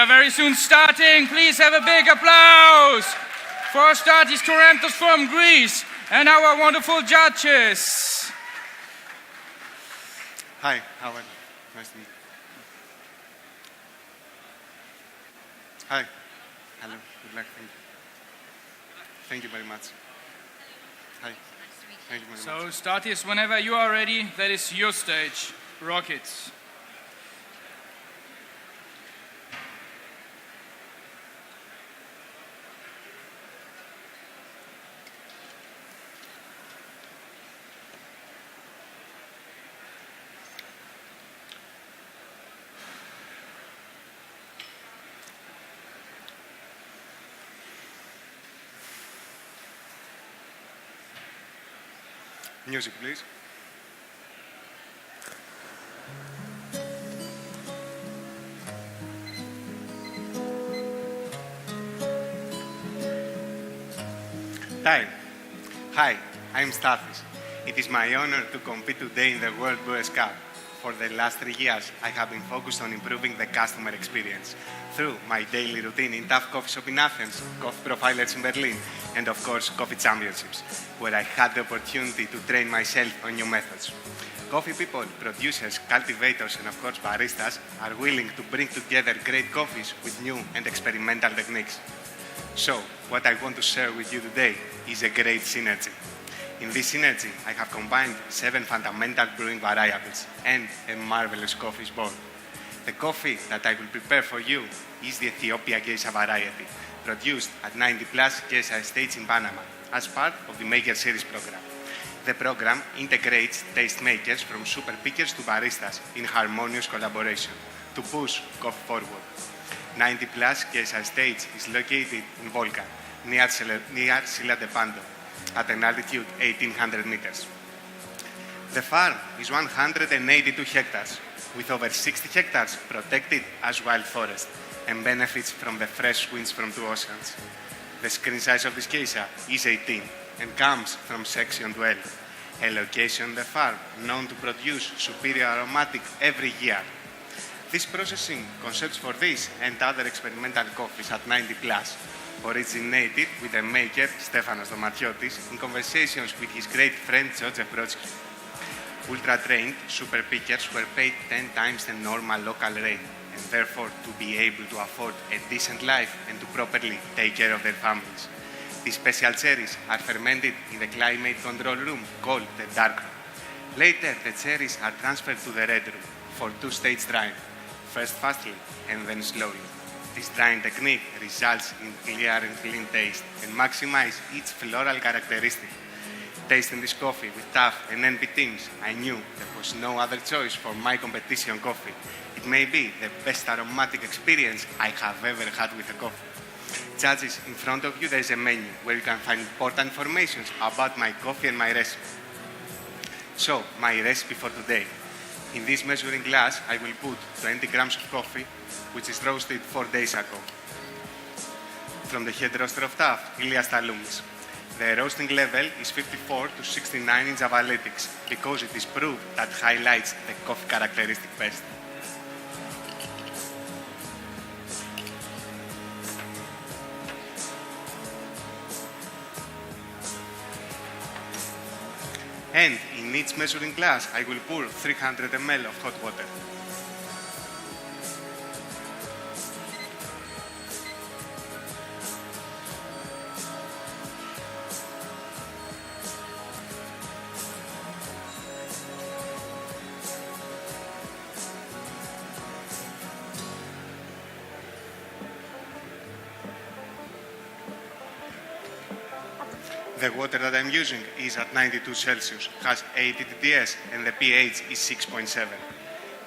Very soon starting. Please have a big applause for Stathis Koremtas from Greece and our wonderful judges. Hi, Howard. Nice to meet you. Hi. Hello. Good luck. Thank you. Thank you very much. Hi. Thank you very much. So, Stathis, whenever you are ready, that is your stage. Rock it. Music, please. Time. Hi, I'm Stathis. It is my honor to compete today in the World Brewers Cup. For the last 3 years, I have been focused on improving the customer experience through my daily routine in Tough Coffee Shop in Athens, Coffee Profilers in Berlin, and of course, Coffee Championships, where I had the opportunity to train myself on new methods. Coffee people, producers, cultivators, and of course, baristas are willing to bring together great coffees with new and experimental techniques. So, what I want to share with you today is a great synergy. In this synergy, I have combined 7 fundamental brewing variables and a marvelous coffee board. The coffee that I will prepare for you is the Ethiopia Geisha variety, produced at 90 plus Geisha estates in Panama as part of the Maker Series program. The program integrates tastemakers from super pickers to baristas in harmonious collaboration to push coffee forward. 90 plus Geisha estates is located in Volga, near Silla de Pando, at an altitude 1800 meters. The farm is 182 hectares, with over 60 hectares protected as wild forest and benefits from the fresh winds from 2 oceans. The screen size of this geisha is 18 and comes from section 12, a location on the farm known to produce superior aromatic every year. These processing concepts for this and other experimental coffees at 90 plus originated with the maker Stefanos Domatiotis in conversations with his great friend George Brodsky. Ultra-trained super pickers were paid 10 times the normal local rate, and therefore to be able to afford a decent life and to properly take care of their families. These special cherries are fermented in the climate control room called the dark room. Later, the cherries are transferred to the red room for 2-stage drying, first fastly and then slowly. This drying technique results in clear and clean taste and maximizes each floral characteristic. Tasting this coffee with tough and NP teams, I knew there was no other choice for my competition coffee. It may be the best aromatic experience I have ever had with a coffee. Judges, in front of you there is a menu where you can find important information about my coffee and my recipe. So, my recipe for today. In this measuring glass, I will put 20 grams of coffee, which is roasted 4 days ago. From the head roaster of Tough, Ilias Taloumis. The roasting level is 54 to 69 in Javalytics because it is proved that highlights the coffee characteristic best. And in each measuring glass, I will pour 300 ml of hot water. The water that I'm using is at 92 Celsius, has 80 TDS, and the pH is 6.7.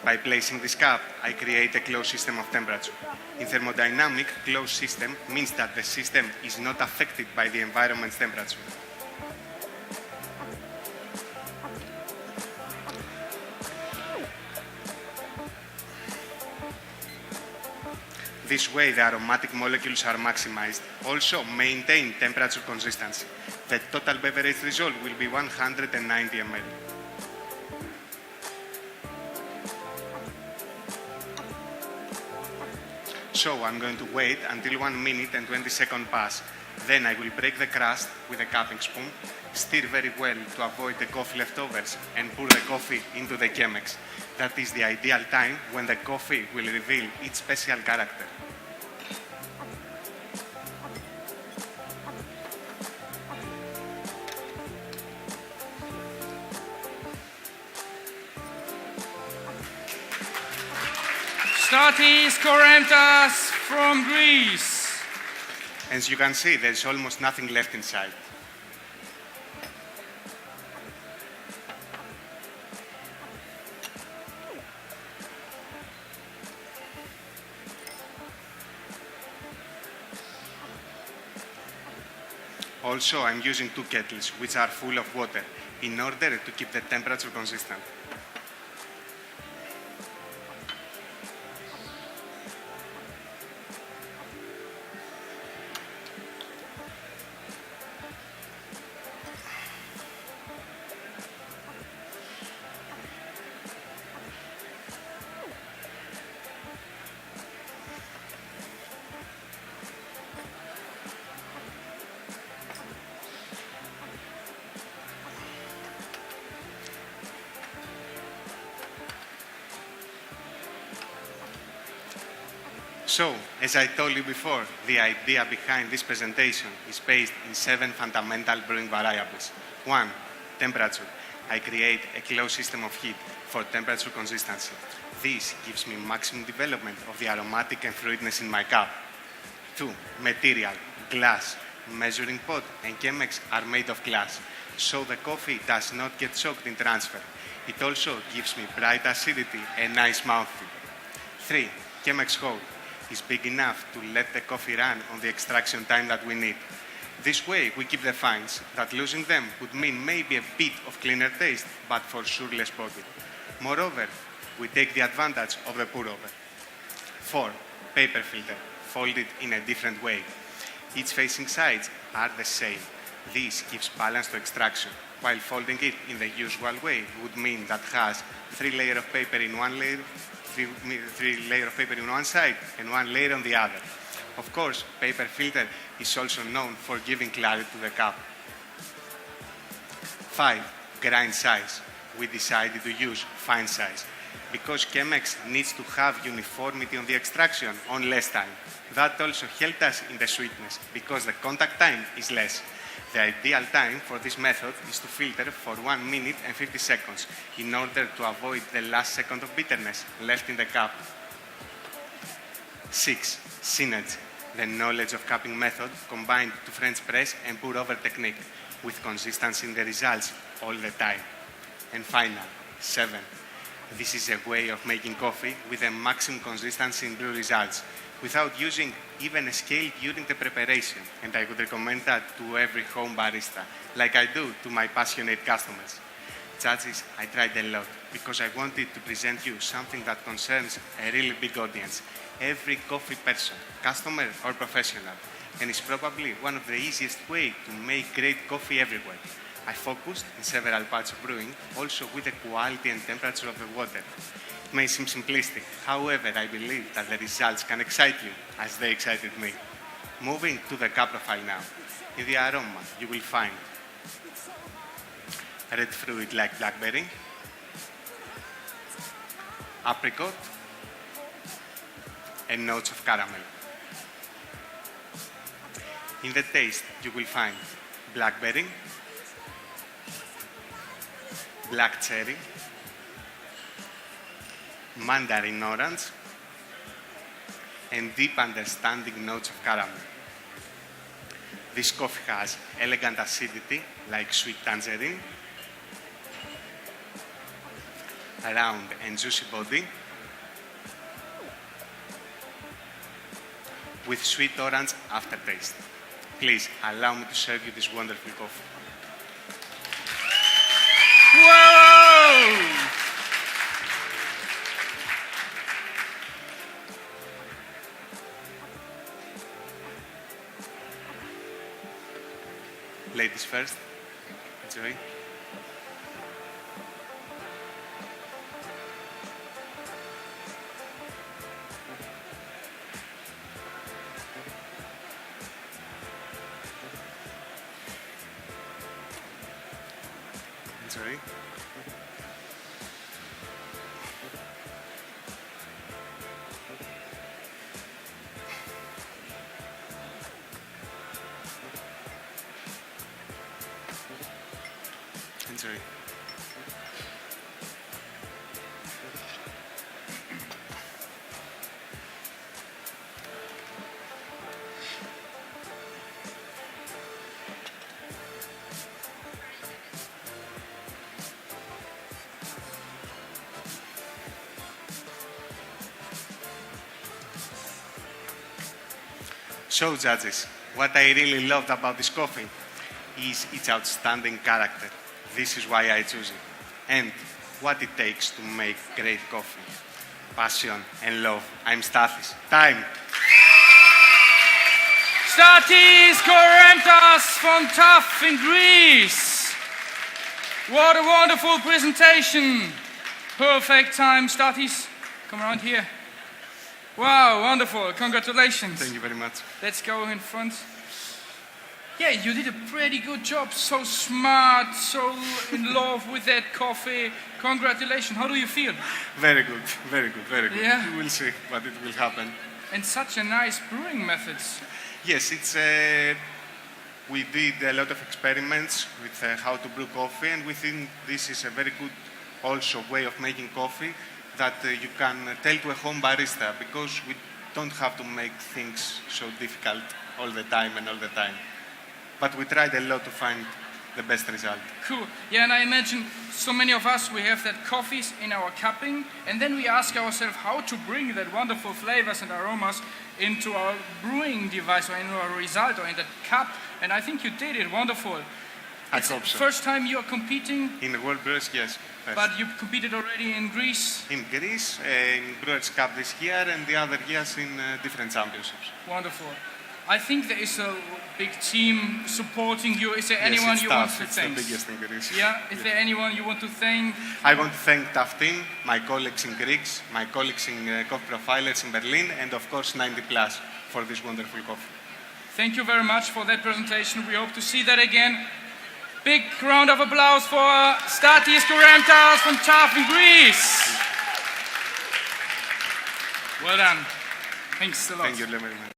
By placing this cup, I create a closed system of temperature. In thermodynamic, closed system means that the system is not affected by the environment's temperature. This way, the aromatic molecules are maximized. Also, maintain temperature consistency. The total beverage result will be 190 ml. So I'm going to wait until 1 minute and 20 second pass. Then I will break the crust with a cupping spoon, stir very well to avoid the coffee leftovers, and pour the coffee into the Chemex. That is the ideal time when the coffee will reveal its special character. Stathis, Koremtas from Greece. As you can see, there's almost nothing left inside. Also, I'm using 2 kettles, which are full of water, in order to keep the temperature consistent. So, as I told you before, the idea behind this presentation is based in 7 fundamental brewing variables. 1. Temperature. I create a closed system of heat for temperature consistency. This gives me maximum development of the aromatic and fruitiness in my cup. 2. Material. Glass. Measuring pot and Chemex are made of glass, so the coffee does not get soaked in transfer. It also gives me bright acidity and nice mouthfeel. 3. Chemex hole is big enough to let the coffee run on the extraction time that we need. This way, we keep the fines, that losing them would mean maybe a bit of cleaner taste, but for sure less body. Moreover, we take the advantage of the pour-over. 4. Paper filter, folded in a different way. Each facing sides are the same. This gives balance to extraction, while folding it in the usual way would mean that has 3 layers of paper in one layer, 3 layers of paper in one side and 1 layer on the other. Of course, paper filter is also known for giving clarity to the cup. 5. Grind size. We decided to use fine size because Chemex needs to have uniformity on the extraction on less time. That also helped us in the sweetness because the contact time is less. The ideal time for this method is to filter for 1 minute and 50 seconds in order to avoid the last second of bitterness left in the cup. 6. Synergy, the knowledge of cupping method combined to French press and pour-over technique with consistency in the results all the time. And final, 7. This is a way of making coffee with a maximum consistency in brew results without using even a scale during the preparation, and I would recommend that to every home barista, like I do to my passionate customers. Judges, I tried a lot because I wanted to present you something that concerns a really big audience, every coffee person, customer or professional, and is probably one of the easiest ways to make great coffee everywhere. I focused in several parts of brewing, also with the quality and temperature of the water. It may seem simplistic, however, I believe that the results can excite you, as they excited me. Moving to the cup profile now. In the aroma, you will find red fruit like blackberry, apricot, and notes of caramel. In the taste, you will find blackberry, black cherry, mandarin orange, and deep understanding notes of caramel. This coffee has elegant acidity like sweet tangerine, round and juicy body, with sweet orange aftertaste. Please allow me to serve you this wonderful coffee. Whoa! Ladies first. Enjoy. Sorry. Enjoy. So, judges, what I really loved about this coffee is its outstanding character. This is why I choose it. And what it takes to make great coffee. Passion and love. I'm Stathis. Time! Stathis Koremtas from Tough in Greece. What a wonderful presentation. Perfect time, Stathis. Come around here. Wow, wonderful. Congratulations. Thank you very much. Let's go in front. Yeah, you did a pretty good job. So smart, so in love with that coffee. Congratulations. How do you feel? Very good, very good, very good. Yeah. We will see what it will happen. And such a nice brewing methods. Yes, we did a lot of experiments with how to brew coffee, and we think this is a very good also way of making coffee that you can tell to a home barista, because we don't have to make things so difficult all the time. But we tried a lot to find the best result. Cool. Yeah, and I imagine so many of us, we have that coffees in our cupping, and then we ask ourselves how to bring that wonderful flavors and aromas into our brewing device or into our result or in that cup. And I think you did it wonderful. I hope so. First time you are competing? In the World Brewers, yes. But you competed already in Greece? In Greece, in Brewers Cup this year, and the other years in different championships. Wonderful. I think there is a big team supporting you. Is there anyone you want to thank? It's the biggest in Greece. Yeah? Is there anyone you want to thank? I want to thank Tough Team, my colleagues in Greece, my colleagues in Coffee Profilers in Berlin, and of course 90 Plus for this wonderful coffee. Thank you very much for that presentation. We hope to see that again. Big round of applause for Stathis Koremtas from Tough in Greece. Well done. Thanks a lot. Thank you very much.